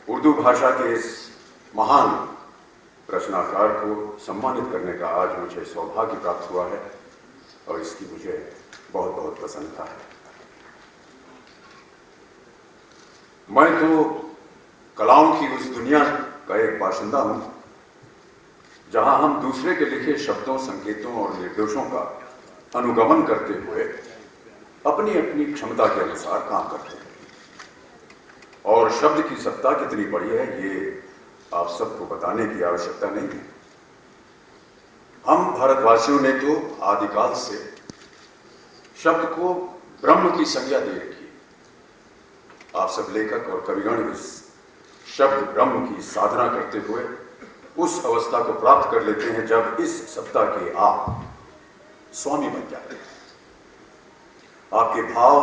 उर्दू भाषा के इस महान रचनाकार को सम्मानित करने का आज मुझे सौभाग्य प्राप्त हुआ है और इसकी मुझे बहुत बहुत प्रसन्नता है। मैं तो कलाओं की उस दुनिया का एक बाशिंदा हूं जहां हम दूसरे के लिखे शब्दों, संकेतों और निर्देशों का अनुगमन करते हुए अपनी अपनी क्षमता के अनुसार काम करते हैं। और शब्द की सत्ता कितनी बड़ी है ये आप सबको बताने की आवश्यकता नहीं है। हम भारतवासियों ने तो आदिकाल से शब्द को ब्रह्म की संज्ञा दे रखी है। आप सब लेखक और कविगण इस शब्द ब्रह्म की साधना करते हुए उस अवस्था को प्राप्त कर लेते हैं जब इस सत्ता के आप स्वामी बन जाते हैं। आपके भाव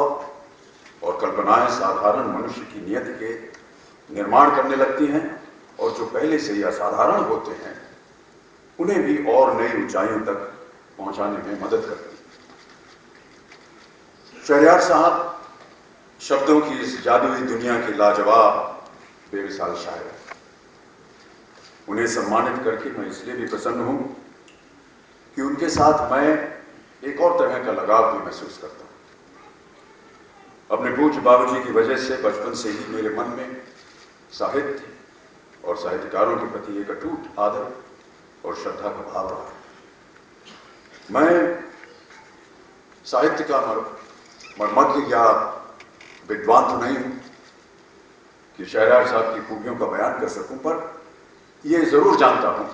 और कल्पनाएं साधारण मनुष्य की नियति के निर्माण करने लगती हैं और जो पहले से ही असाधारण होते हैं उन्हें भी और नई ऊंचाइयों तक पहुंचाने में मदद करती है। शहरयार साहब शब्दों की इस जादुई दुनिया के लाजवाब बेमिसाल शायर। उन्हें सम्मानित करके मैं इसलिए भी प्रसन्न हूं कि उनके साथ मैं एक और तरह का लगाव भी महसूस करता हूं। अपने पूज्य बाबूजी की वजह से बचपन से ही मेरे मन में साहित्य और साहित्यकारों के प्रति एक अटूट आदर और श्रद्धा का भाव रहा। मैं साहित्य का मर्मज्ञ या विद्वान तो नहीं हूं कि शहरयार साहब की खूबियों का बयान कर सकूं, पर यह जरूर जानता हूं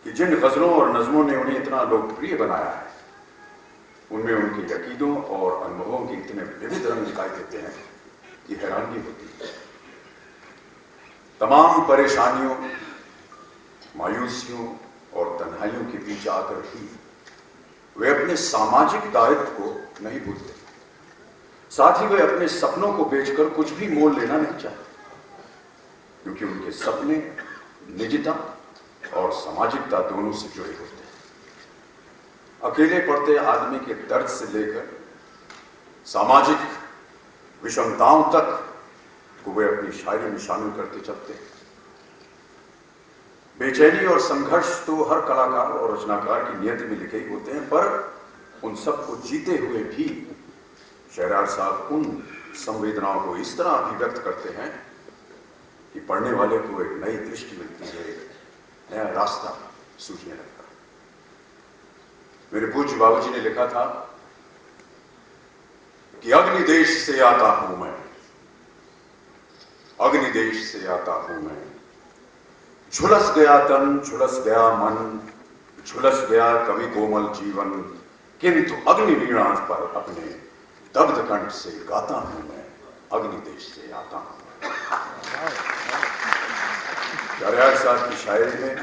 कि जिन गजलों और नज्मों ने उन्हें इतना लोकप्रिय बनाया है उनमें उनके यकीदों और अनुभवों के इतने विविध रंग दिखाई देते हैं कि हैरानगी होती है। तमाम परेशानियों, मायूसियों और तन्हाइयों के बीच आकर भी वे अपने सामाजिक दायित्व को नहीं भूलते। साथ ही वे अपने सपनों को बेचकर कुछ भी मोल लेना नहीं चाहते, क्योंकि उनके सपने निजता और सामाजिकता दोनों से जुड़े होते हैं। अकेले पड़ते आदमी के दर्द से लेकर सामाजिक विषमताओं तक को वे अपनी शायरी में शामिल करते चलते हैं। बेचैनी और संघर्ष तो हर कलाकार और रचनाकार की नियति में लिखे ही होते हैं, पर उन सबको जीते हुए भी शहरयार साहब उन संवेदनाओं को इस तरह अभिव्यक्त करते हैं कि पढ़ने वाले को एक नई दृष्टि मिलती है, एक नया रास्ता सूझने लगता है। मेरे पूज्य बाबूजी ने लिखा था कि अग्नि देश से आता हूं मैं, अग्नि देश से आता हूं मैं, झुलस गया तन, झुलस गया मन, झुलस गया कवि कोमल जीवन, किंतु अग्नि वीणा पर अपने दग्ध कंठ से गाता हूं मैं, अग्नि देश से आता हूं। शहरयार साहब की शायरी में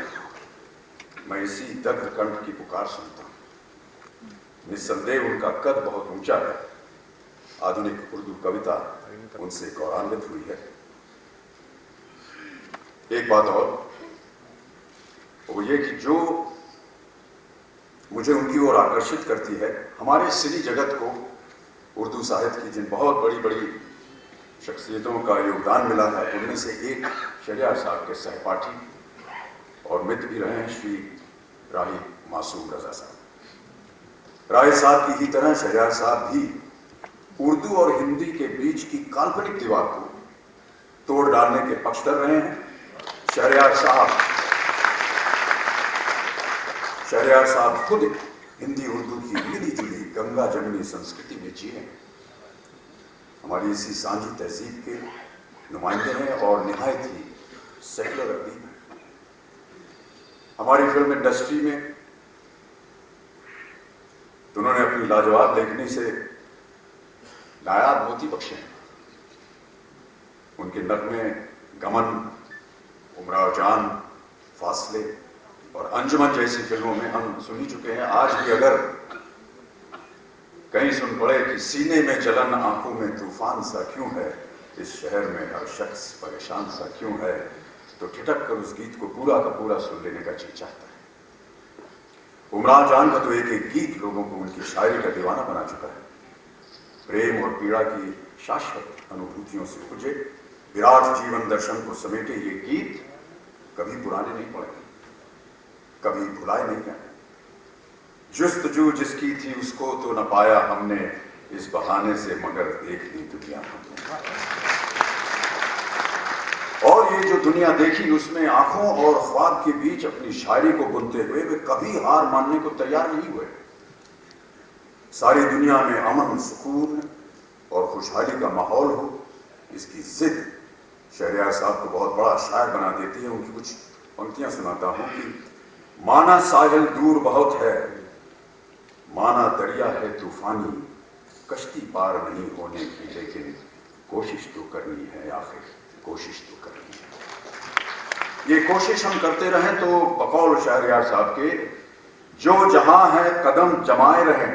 मैं इसी दग्ध कंठ की पुकार सुनता हूं। निस्संदेह उनका कद बहुत ऊंचा है। आधुनिक उर्दू कविता उनसे गौरवान्वित हुई है। एक बात और, वो ये कि जो मुझे उनकी ओर आकर्षित करती है, हमारे सिनी जगत को उर्दू साहित्य की जिन बहुत बड़ी बड़ी शख्सियतों का योगदान मिला है उनमें से एक शहरयार साहब के सहपाठी और मित्र भी रहे हैं श्री राही मासूम रजा साहब। राय साहब की ही तरह शहरयार साहब भी उर्दू और हिंदी के बीच की काल्पनिक दीवार को तोड़ डालने के पक्षधर रहे हैं। शहरयार साहब खुद हिंदी उर्दू की मिली जुली गंगा जमुनी संस्कृति में जिए, हमारी इसी सांझी तहजीब के नुमाइंदे हैं और निहायत ही सेकुलर अदीब हैं। हमारी फिल्म इंडस्ट्री में तो उन्होंने अपनी लाजवाब लेखनी से नायाब मोती बख्शे हैं। उनके नगमे गमन, उमराव जान, फासले और अंजुमन जैसी फिल्मों में हम सुन ही चुके हैं। आज भी अगर कहीं सुन पड़े कि सीने में जलन, आंखों में तूफान सा क्यों है, इस शहर में हर शख्स परेशान सा क्यों है, तो ठिठक कर उस गीत को पूरा का पूरा सुन लेने का जी चाहता है। उमराव जान का तो एक एक गीत लोगों को उनकी शायरी का दीवाना बना चुका है। प्रेम और पीड़ा की शाश्वत अनुभूतियों से उपजे विराट जीवन दर्शन को समेटे ये गीत कभी पुराने नहीं पड़े, कभी भुलाए नहीं गए। जुस्तजू जिसकी थी उसको तो न पाया हमने, इस बहाने से मगर देख ली दुनिया हमने। और ये जो दुनिया देखी उसमें आंखों और ख्वाब के बीच अपनी शायरी को बुनते हुए वे कभी हार मानने को तैयार नहीं हुए। सारी दुनिया में अमन, सुकून और खुशहाली का माहौल हो, इसकी जिद शहरयार साहब को बहुत बड़ा शायर बना देती है। उनकी कुछ पंक्तियां सुनाता हूं कि माना साहिल दूर बहुत है, माना दरिया है तूफानी, कश्ती पार नहीं होने की लेकिन कोशिश तो करनी है, आखिर कोशिश तो करनी है। ये कोशिश हम करते रहें तो बकौल शहरयार साहब के, जो जहां है कदम जमाए रहें,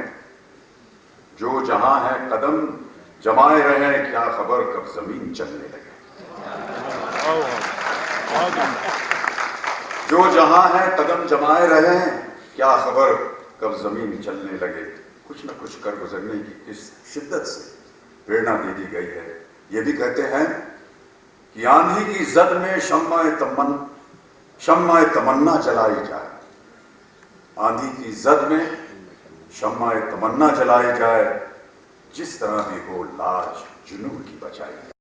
जो जहां है कदम जमाए रहें, क्या खबर कब जमीन चलने लगे। जो जहां है कदम जमाए रहें, क्या खबर कब जमीन चलने लगे। कुछ न कुछ कर गुजरने की इस शिद्दत से प्रेरणा दे दी गई है। ये भी कहते हैं कि आंधी की जद में शम्माए तमन्ना जलाई जाए, आंधी की जद में शम्माए तमन्ना जलाई जाए, जिस तरह भी हो लाज जुनून की बचाई।